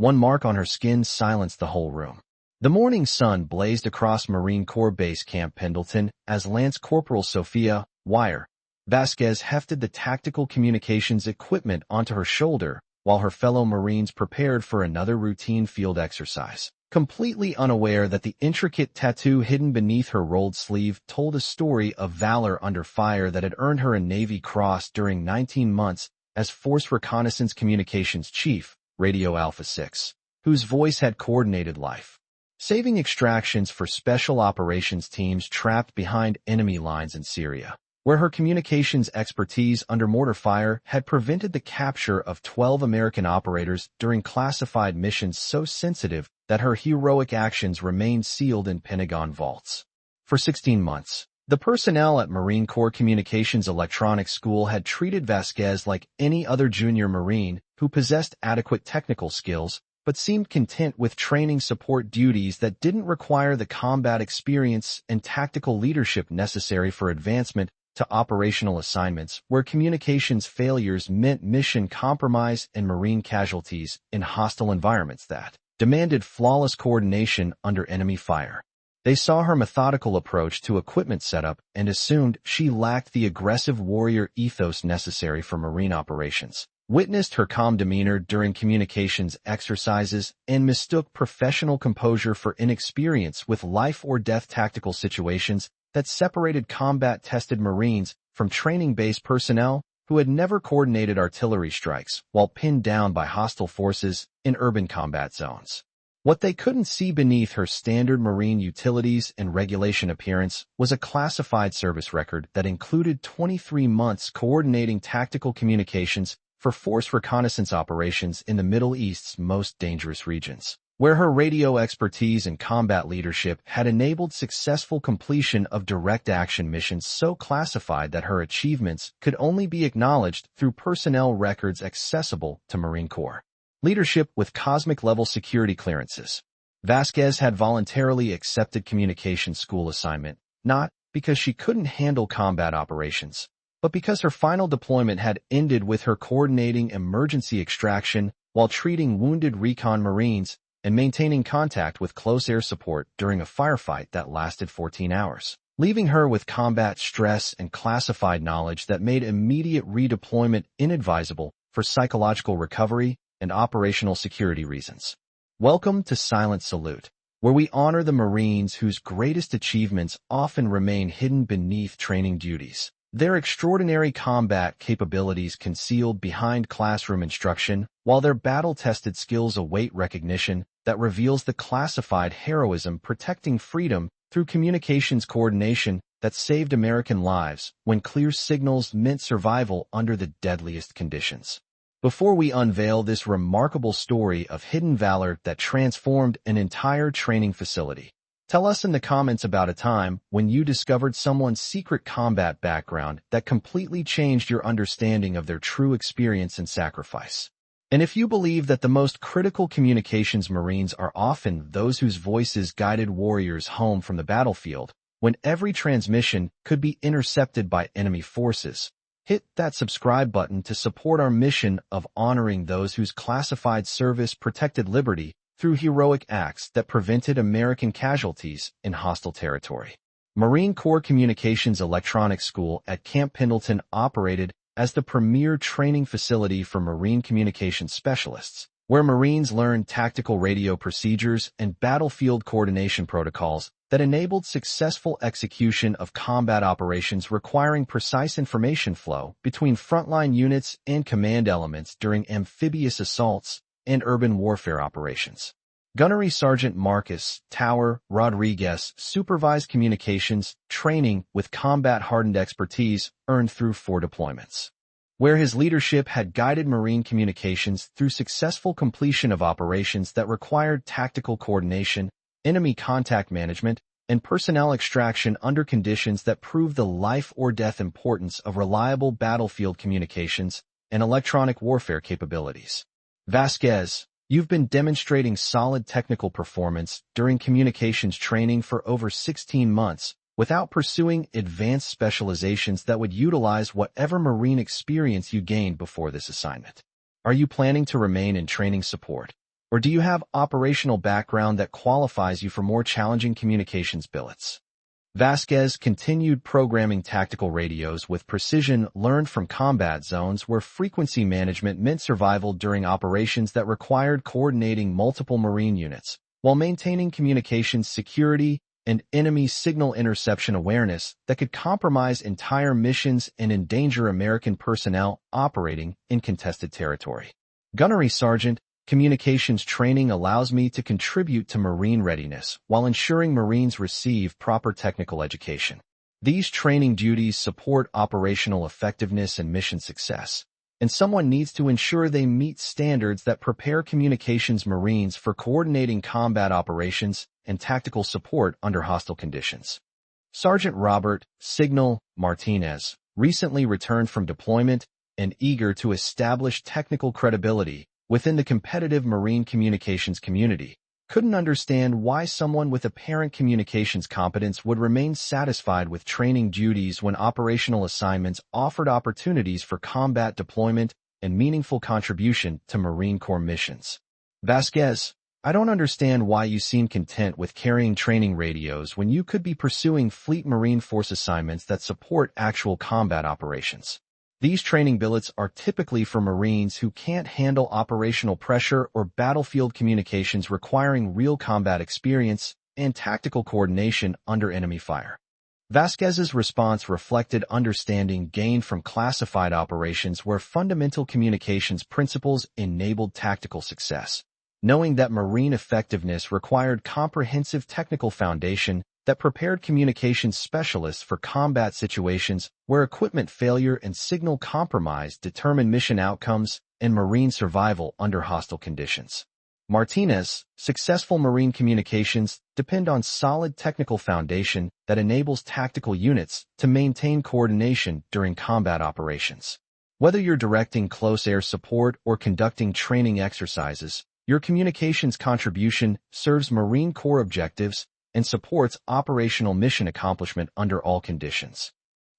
One mark on her skin silenced the whole room. The morning sun blazed across Marine Corps Base Camp Pendleton as Lance Corporal Sofia, wire, Vasquez hefted the tactical communications equipment onto her shoulder while her fellow Marines prepared for another routine field exercise. Completely unaware that the intricate tattoo hidden beneath her rolled sleeve told a story of valor under fire that had earned her a Navy Cross during 19 months as Force Reconnaissance Communications Chief, Radio Alpha 6, whose voice had coordinated life-saving extractions for special operations teams trapped behind enemy lines in Syria, where her communications expertise under mortar fire had prevented the capture of 12 American operators during classified missions so sensitive that her heroic actions remained sealed in Pentagon vaults. For 16 months, the personnel at Marine Corps Communications Electronics School had treated Vasquez like any other junior Marine who possessed adequate technical skills but seemed content with training support duties that didn't require the combat experience and tactical leadership necessary for advancement to operational assignments where communications failures meant mission compromise and Marine casualties in hostile environments that demanded flawless coordination under enemy fire. They saw her methodical approach to equipment setup and assumed she lacked the aggressive warrior ethos necessary for Marine operations, witnessed her calm demeanor during communications exercises, and mistook professional composure for inexperience with life-or-death tactical situations that separated combat-tested Marines from training-based personnel who had never coordinated artillery strikes while pinned down by hostile forces in urban combat zones. What they couldn't see beneath her standard Marine utilities and regulation appearance was a classified service record that included 23 months coordinating tactical communications for force reconnaissance operations in the Middle East's most dangerous regions, where her radio expertise and combat leadership had enabled successful completion of direct action missions so classified that her achievements could only be acknowledged through personnel records accessible to Marine Corps leadership with cosmic-level security clearances. Vasquez had voluntarily accepted communications school assignment, not because she couldn't handle combat operations, but because her final deployment had ended with her coordinating emergency extraction while treating wounded recon Marines and maintaining contact with close air support during a firefight that lasted 14 hours, leaving her with combat stress and classified knowledge that made immediate redeployment inadvisable for psychological recovery and operational security reasons. Welcome to Silent Salute, where we honor the Marines whose greatest achievements often remain hidden beneath training duties, their extraordinary combat capabilities concealed behind classroom instruction, while their battle-tested skills await recognition that reveals the classified heroism protecting freedom through communications coordination that saved American lives when clear signals meant survival under the deadliest conditions. Before we unveil this remarkable story of hidden valor that transformed an entire training facility, tell us in the comments about a time when you discovered someone's secret combat background that completely changed your understanding of their true experience and sacrifice. And if you believe that the most critical communications Marines are often those whose voices guided warriors home from the battlefield, when every transmission could be intercepted by enemy forces, hit that subscribe button to support our mission of honoring those whose classified service protected liberty through heroic acts that prevented American casualties in hostile territory. Marine Corps Communications Electronics School at Camp Pendleton operated as the premier training facility for Marine communications specialists, where Marines learned tactical radio procedures and battlefield coordination protocols that enabled successful execution of combat operations requiring precise information flow between frontline units and command elements during amphibious assaults and urban warfare operations. Gunnery Sergeant Marcus Tower Rodriguez supervised communications training with combat-hardened expertise earned through 4 deployments, where his leadership had guided Marine communications through successful completion of operations that required tactical coordination, enemy contact management, and personnel extraction under conditions that proved the life-or-death importance of reliable battlefield communications and electronic warfare capabilities. Vasquez, you've been demonstrating solid technical performance during communications training for over 16 months without pursuing advanced specializations that would utilize whatever Marine experience you gained before this assignment. Are you planning to remain in training support, Or do you have operational background that qualifies you for more challenging communications billets? Vasquez continued programming tactical radios with precision learned from combat zones where frequency management meant survival during operations that required coordinating multiple Marine units, while maintaining communications security and enemy signal interception awareness that could compromise entire missions and endanger American personnel operating in contested territory. Gunnery Sergeant, communications training allows me to contribute to Marine readiness while ensuring Marines receive proper technical education. These training duties support operational effectiveness and mission success, and someone needs to ensure they meet standards that prepare communications Marines for coordinating combat operations and tactical support under hostile conditions. Sergeant Robert Signal Martinez recently returned from deployment and eager to establish technical credibility within the competitive Marine communications community, couldn't understand why someone with apparent communications competence would remain satisfied with training duties when operational assignments offered opportunities for combat deployment and meaningful contribution to Marine Corps missions. Vasquez, I don't understand why you seem content with carrying training radios when you could be pursuing Fleet Marine Force assignments that support actual combat operations. These training billets are typically for Marines who can't handle operational pressure or battlefield communications requiring real combat experience and tactical coordination under enemy fire. Vasquez's response reflected understanding gained from classified operations where fundamental communications principles enabled tactical success, knowing that Marine effectiveness required comprehensive technical foundation that prepared communications specialists for combat situations where equipment failure and signal compromise determine mission outcomes and Marine survival under hostile conditions. Martinez, successful Marine communications depend on solid technical foundation that enables tactical units to maintain coordination during combat operations. Whether you're directing close air support or conducting training exercises, your communications contribution serves Marine Corps objectives and supports operational mission accomplishment under all conditions.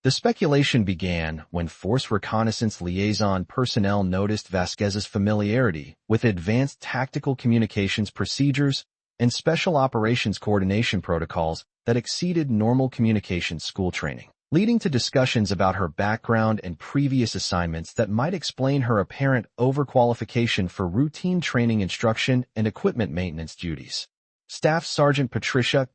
The speculation began when Force Reconnaissance liaison personnel noticed Vasquez's familiarity with advanced tactical communications procedures and special operations coordination protocols that exceeded normal communications school training, leading to discussions about her background and previous assignments that might explain her apparent overqualification for routine training instruction and equipment maintenance duties. Staff Sergeant Patricia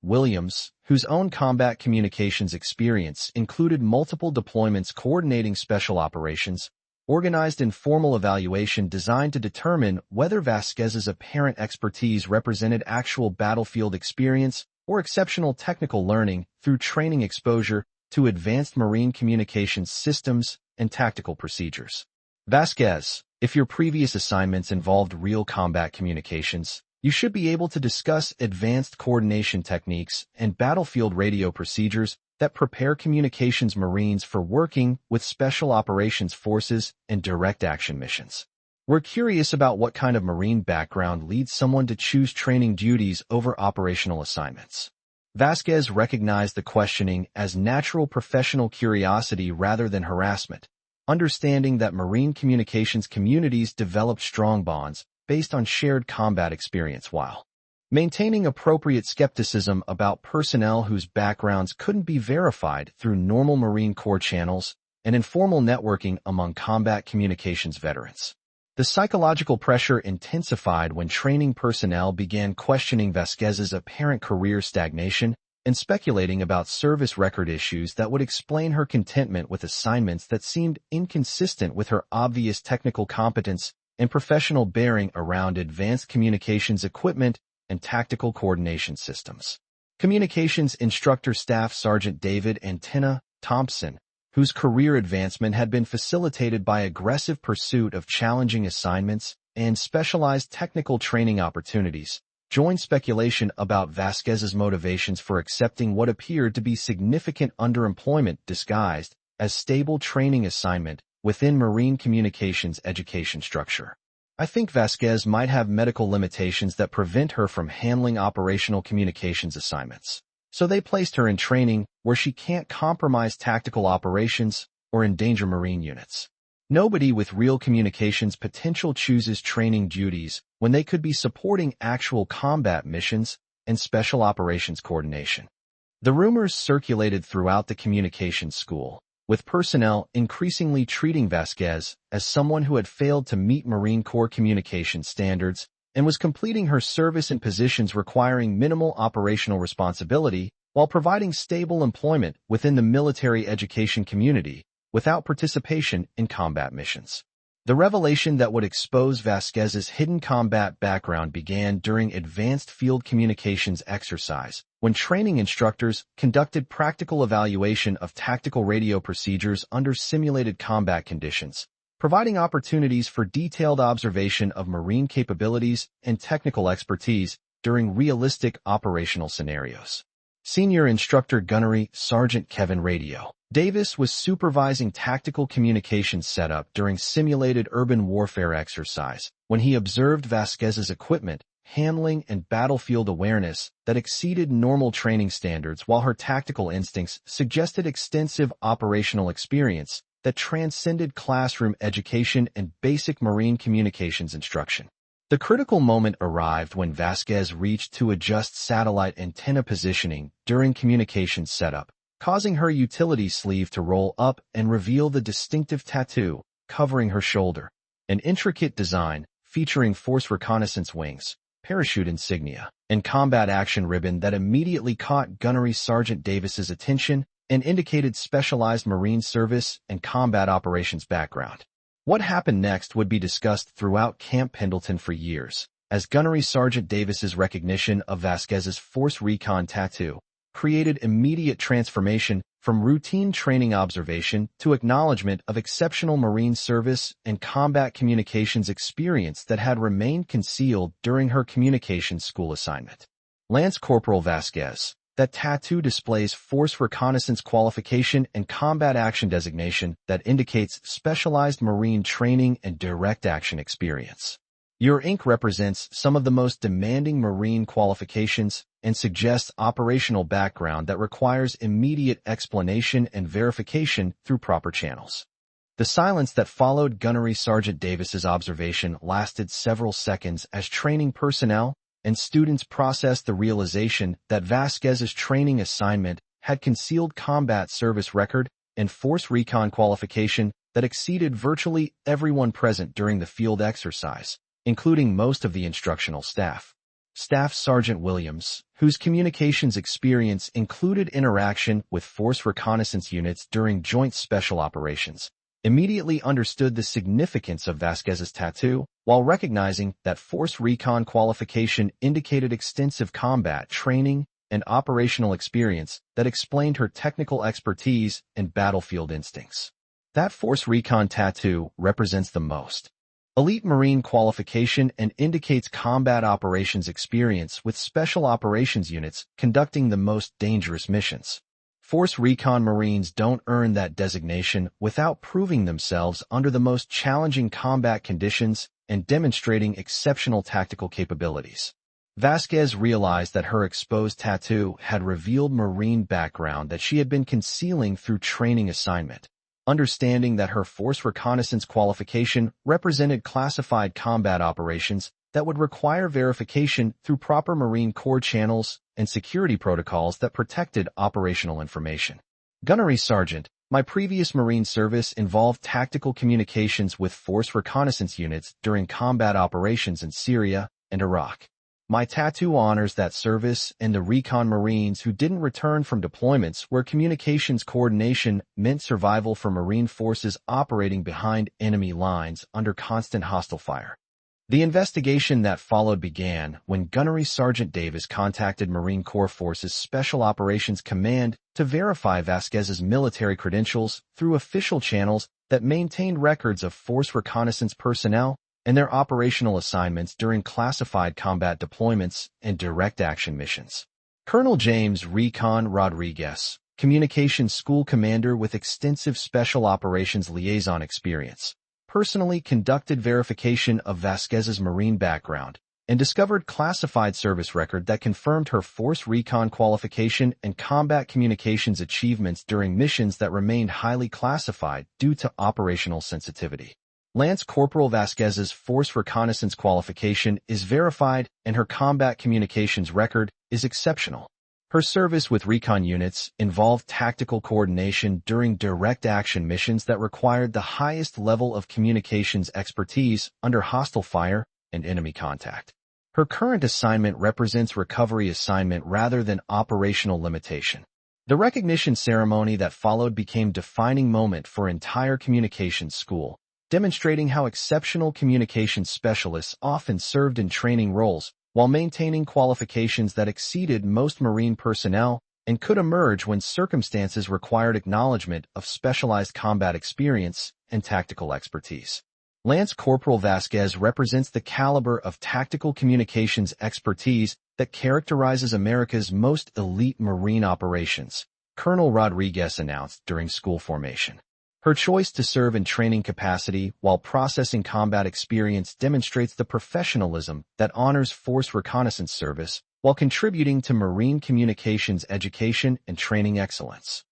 Williams, whose own combat communications experience included multiple deployments coordinating special operations, organized informal evaluation designed to determine whether Vasquez's apparent expertise represented actual battlefield experience or exceptional technical learning through training exposure to advanced Marine communications systems and tactical procedures. Vasquez, if your previous assignments involved real combat communications, you should be able to discuss advanced coordination techniques and battlefield radio procedures that prepare communications Marines for working with special operations forces and direct action missions. We're curious about what kind of Marine background leads someone to choose training duties over operational assignments. Vasquez recognized the questioning as natural professional curiosity rather than harassment, understanding that Marine communications communities developed strong bonds based on shared combat experience while maintaining appropriate skepticism about personnel whose backgrounds couldn't be verified through normal Marine Corps channels and informal networking among combat communications veterans. The psychological pressure intensified when training personnel began questioning Vasquez's apparent career stagnation and speculating about service record issues that would explain her contentment with assignments that seemed inconsistent with her obvious technical competence and professional bearing around advanced communications equipment and tactical coordination systems. Communications Instructor Staff Sergeant David Antenna Thompson, whose career advancement had been facilitated by aggressive pursuit of challenging assignments and specialized technical training opportunities, joined speculation about Vasquez's motivations for accepting what appeared to be significant underemployment disguised as stable training assignment within Marine communications education structure. I think Vasquez might have medical limitations that prevent her from handling operational communications assignments. So they placed her in training where she can't compromise tactical operations or endanger Marine units. Nobody with real communications potential chooses training duties when they could be supporting actual combat missions and special operations coordination. The rumors circulated throughout the communications school, with personnel increasingly treating Vasquez as someone who had failed to meet Marine Corps communication standards and was completing her service in positions requiring minimal operational responsibility while providing stable employment within the military education community without participation in combat missions. The revelation that would expose Vasquez's hidden combat background began during advanced field communications exercise, when training instructors conducted practical evaluation of tactical radio procedures under simulated combat conditions, providing opportunities for detailed observation of Marine capabilities and technical expertise during realistic operational scenarios. Senior Instructor Gunnery Sergeant Kevin Radio Davis was supervising tactical communications setup during simulated urban warfare exercise when he observed Vasquez's equipment, handling, and battlefield awareness that exceeded normal training standards, while her tactical instincts suggested extensive operational experience that transcended classroom education and basic Marine communications instruction. The critical moment arrived when Vasquez reached to adjust satellite antenna positioning during communications setup, causing her utility sleeve to roll up and reveal the distinctive tattoo covering her shoulder, an intricate design featuring Force Reconnaissance wings, parachute insignia, and combat action ribbon that immediately caught Gunnery Sergeant Davis's attention and indicated specialized Marine service and combat operations background. What happened next would be discussed throughout Camp Pendleton for years, as Gunnery Sergeant Davis's recognition of Vasquez's Force Recon tattoo created immediate transformation from routine training observation to acknowledgement of exceptional Marine service and combat communications experience that had remained concealed during her communications school assignment. Lance Corporal Vasquez. That tattoo displays Force Reconnaissance qualification and combat action designation that indicates specialized Marine training and direct action experience. Your ink represents some of the most demanding Marine qualifications and suggests operational background that requires immediate explanation and verification through proper channels. The silence that followed Gunnery Sergeant Davis's observation lasted several seconds as training personnel and students processed the realization that Vasquez's training assignment had concealed combat service record and Force Recon qualification that exceeded virtually everyone present during the field exercise, including most of the instructional staff. Staff Sergeant Williams, whose communications experience included interaction with Force Reconnaissance units during joint special operations, immediately understood the significance of Vasquez's tattoo, while recognizing that Force Recon qualification indicated extensive combat training and operational experience that explained her technical expertise and battlefield instincts. That Force Recon tattoo represents the most elite Marine qualification and indicates combat operations experience with special operations units conducting the most dangerous missions. Force Recon Marines don't earn that designation without proving themselves under the most challenging combat conditions and demonstrating exceptional tactical capabilities. Vasquez realized that her exposed tattoo had revealed Marine background that she had been concealing through training assignment. Understanding that her Force Reconnaissance qualification represented classified combat operations that would require verification through proper Marine Corps channels and security protocols that protected operational information. Gunnery Sergeant, my previous Marine service involved tactical communications with Force Reconnaissance units during combat operations in Syria and Iraq. My tattoo honors that service and the Recon Marines who didn't return from deployments where communications coordination meant survival for Marine forces operating behind enemy lines under constant hostile fire. The investigation that followed began when Gunnery Sergeant Davis contacted Marine Corps Forces Special Operations Command to verify Vasquez's military credentials through official channels that maintained records of Force Reconnaissance personnel and their operational assignments during classified combat deployments and direct action missions. Colonel James Recon Rodriguez, Communications School Commander with extensive Special Operations liaison experience, personally conducted verification of Vasquez's Marine background and discovered classified service record that confirmed her Force Recon qualification and combat communications achievements during missions that remained highly classified due to operational sensitivity. Lance Corporal Vasquez's Force Reconnaissance qualification is verified and her combat communications record is exceptional. Her service with recon units involved tactical coordination during direct action missions that required the highest level of communications expertise under hostile fire and enemy contact. Her current assignment represents recovery assignment rather than operational limitation. The recognition ceremony that followed became a defining moment for entire communications school, demonstrating how exceptional communications specialists often served in training roles while maintaining qualifications that exceeded most Marine personnel and could emerge when circumstances required acknowledgement of specialized combat experience and tactical expertise. Lance Corporal Vasquez represents the caliber of tactical communications expertise that characterizes America's most elite Marine operations, Colonel Rodriguez announced during school formation. Her choice to serve in training capacity while processing combat experience demonstrates the professionalism that honors Force Reconnaissance service while contributing to Marine communications education and training excellence.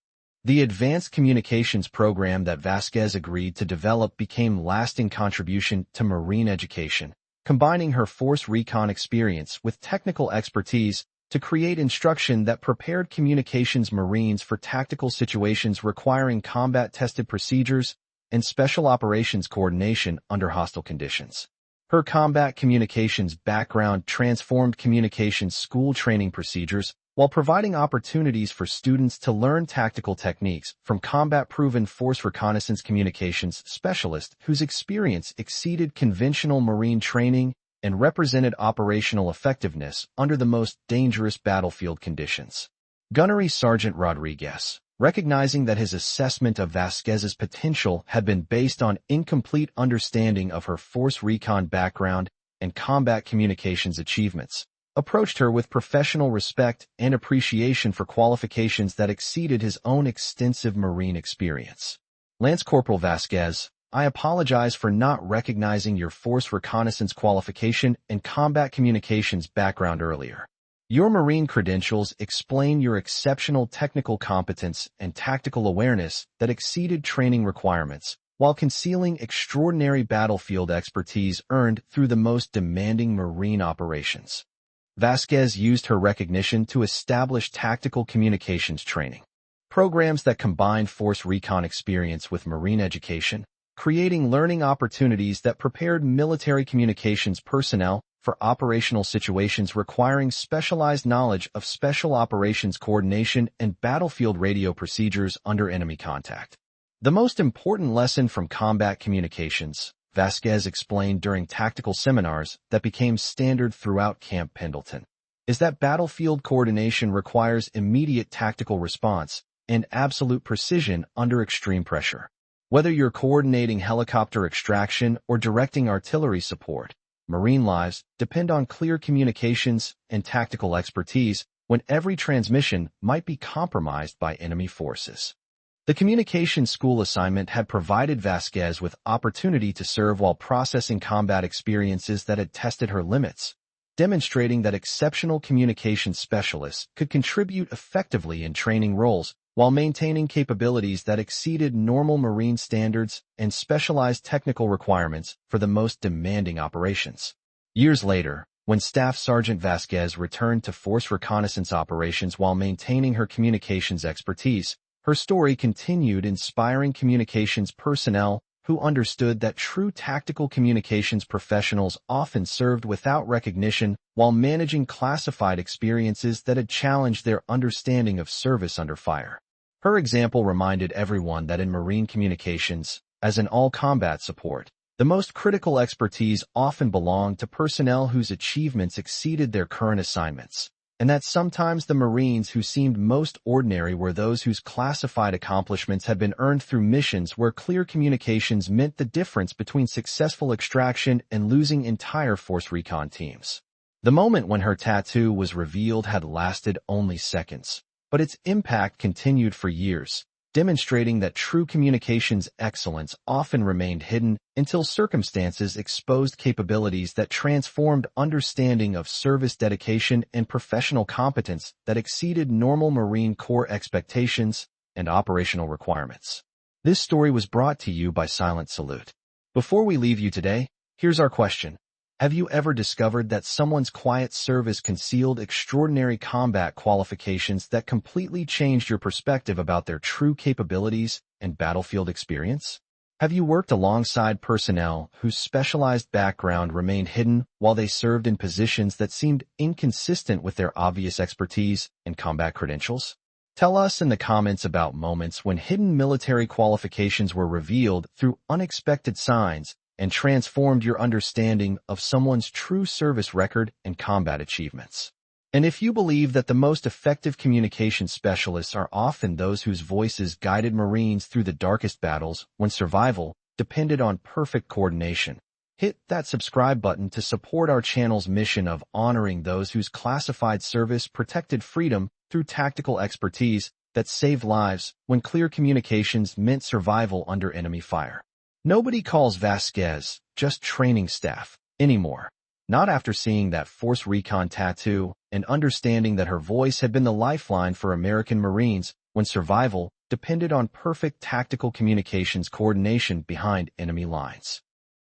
The advanced communications program that Vasquez agreed to develop became lasting contribution to Marine education, combining her Force Recon experience with technical expertise to create instruction that prepared communications Marines for tactical situations requiring combat-tested procedures and special operations coordination under hostile conditions. Her combat communications background transformed communications school training procedures while providing opportunities for students to learn tactical techniques from combat-proven Force Reconnaissance communications specialists whose experience exceeded conventional Marine training and represented operational effectiveness under the most dangerous battlefield conditions. Gunnery Sergeant Rodriguez, recognizing that his assessment of Vasquez's potential had been based on incomplete understanding of her Force Recon background and combat communications achievements, approached her with professional respect and appreciation for qualifications that exceeded his own extensive Marine experience. Lance Corporal Vasquez, I apologize for not recognizing your Force Reconnaissance qualification and combat communications background earlier. Your Marine credentials explain your exceptional technical competence and tactical awareness that exceeded training requirements, while concealing extraordinary battlefield expertise earned through the most demanding Marine operations. Vasquez used her recognition to establish tactical communications training programs that combined Force Recon experience with Marine education, creating learning opportunities that prepared military communications personnel for operational situations requiring specialized knowledge of special operations coordination and battlefield radio procedures under enemy contact. The most important lesson from combat communications, Vasquez explained during tactical seminars that became standard throughout Camp Pendleton, is that battlefield coordination requires immediate tactical response and absolute precision under extreme pressure. Whether you're coordinating helicopter extraction or directing artillery support, Marine lives depend on clear communications and tactical expertise when every transmission might be compromised by enemy forces. The communications school assignment had provided Vasquez with opportunity to serve while processing combat experiences that had tested her limits, demonstrating that exceptional communications specialists could contribute effectively in training roles while maintaining capabilities that exceeded normal Marine standards and specialized technical requirements for the most demanding operations. Years later, when Staff Sergeant Vasquez returned to Force Reconnaissance operations while maintaining her communications expertise, her story continued inspiring communications personnel who understood that true tactical communications professionals often served without recognition while managing classified experiences that had challenged their understanding of service under fire. Her example reminded everyone that in Marine communications, as in all combat support, the most critical expertise often belonged to personnel whose achievements exceeded their current assignments, and that sometimes the Marines who seemed most ordinary were those whose classified accomplishments had been earned through missions where clear communications meant the difference between successful extraction and losing entire Force Recon teams. The moment when her tattoo was revealed had lasted only seconds, but its impact continued for years, demonstrating that true communications excellence often remained hidden until circumstances exposed capabilities that transformed understanding of service dedication and professional competence that exceeded normal Marine Corps expectations and operational requirements. This story was brought to you by Silent Salute. Before we leave you today, here's our question. Have you ever discovered that someone's quiet service concealed extraordinary combat qualifications that completely changed your perspective about their true capabilities and battlefield experience? Have you worked alongside personnel whose specialized background remained hidden while they served in positions that seemed inconsistent with their obvious expertise and combat credentials? Tell us in the comments about moments when hidden military qualifications were revealed through unexpected signs and transformed your understanding of someone's true service record and combat achievements. And if you believe that the most effective communication specialists are often those whose voices guided Marines through the darkest battles when survival depended on perfect coordination, hit that subscribe button to support our channel's mission of honoring those whose classified service protected freedom through tactical expertise that saved lives when clear communications meant survival under enemy fire. Nobody calls Vasquez just training staff anymore. Not after seeing that Force Recon tattoo and understanding that her voice had been the lifeline for American Marines when survival depended on perfect tactical communications coordination behind enemy lines.